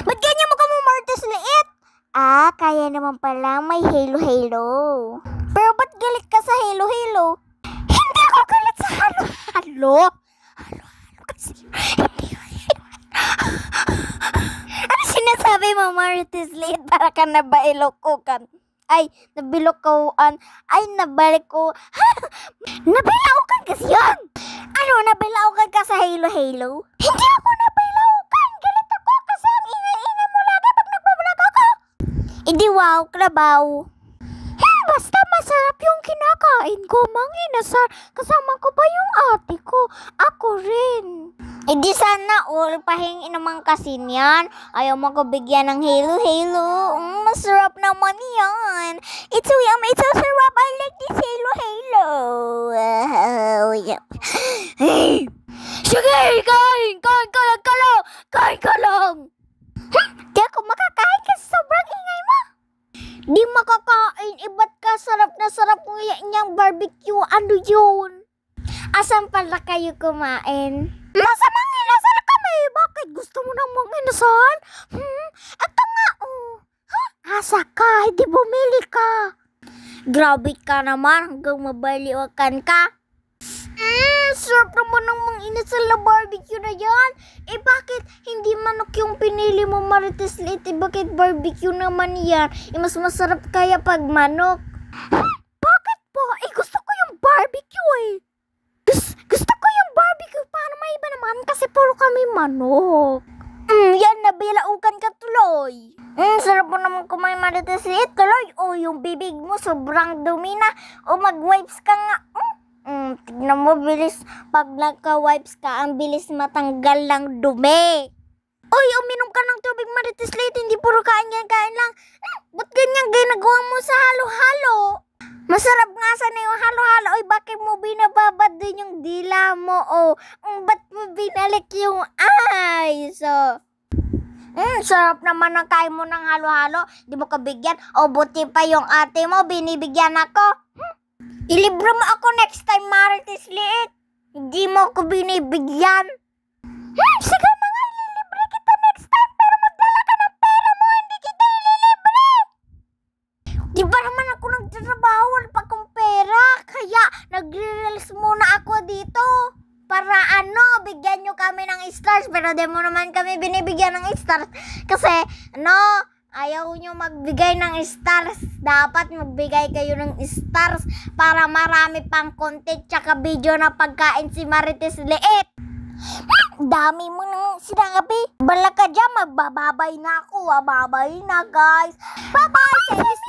Ba't ganyan mo ka mo Marites Liit? Ah, kaya naman pala may halo-halo. Pero ba't galit ka sa halo-halo? Hindi ako galit sa halo-halo. Halo-halo kasi hindi ko Ano sinasabi mo Marites Liit? Para ka nabailokukan. Ay, nabilokoan. Ay, nabalik ko. Nabilaukan kasi yan. Ano, nabilaukan ka sa halo-halo? Hindi ako nabilaukan. Galit ako kasi ang ingay-ingay mo lagi pag nagbablog ako. Hindi wow, klabaw. Basta masarap yung kinakain ko, Mang Inasal. Kasama ko ba yung ate ko? Ako rin. Hindi sana all pahingi naman kasi niyan. Ayaw mo ko bigyan ng halo-halo. Masarap naman yan. It's so yummy, it's so sarap. I like this halo-halo. Hey! Sige, kain ka lang. Kain ka lang. Di ako makakain kasi sobrang ingay mo. Di makakain. Iba't ka sarap na sarap niyang barbecue. Ano yun? Asan pala kayo kumain? Nasa Mang Inasal kami. Bakit gusto mo ng Mang Inasal? Ito nga Asa ka? Hindi bumili ka. Grabe ka naman hanggang mabaliwakan ka. Sarap naman ng Mang Inasal na barbecue na yan. Bakit hindi manok yung pinili mo Marites Liit? Bakit barbecue naman yan? Mas masarap kaya pag manok. Bakit po? Gusto ko yung barbecue Gusto ko yung barbecue. Paano may iba naman? Kasi puro kami manok. Yan, nabilaukan ka tuloy. Sarap mo naman kumain Marites Liit tuloy. Yung bibig mo sobrang dumi na. Mag-wipes ka nga. Tignan mo, bilis. Pag nagka-wipes ka, ang bilis matanggal ng dumi. Uminom ka ng tubig Marites Liit. Hindi puro kain lang. Ba't ganyan ginagawa mo sa halo-halo? Masarap nga sana yung halo-halo. Bakit mo binababad din yung dila mo? Ba't mo binalik yung eyes? Sarap naman ang kain mo ng halo-halo. Di mo kabigyan? Buti pa yung ate mo, binibigyan ako. Ilibre mo ako next time, Marites Liit. Hindi mo ako binibigyan. Sige na nga, ililibre kita next time. Pero magdala ka ng pera mo, hindi kita ililibre. Di ba naman ako nagtatrabaho, wala pa akong pera. Kaya nagre-release muna ako dito. Para bigyan nyo kami ng stars. Pero di mo naman kami binibigyan ng stars. Kasi, ayaw nyo magbigay ng stars. Dapat magbigay kayo ng stars para marami pang content tsaka video na pagkain si Marites Liit. Dami mo nang sinabi. Bala ka dyan, magbababay na ako. Babay na guys. Bye-bye.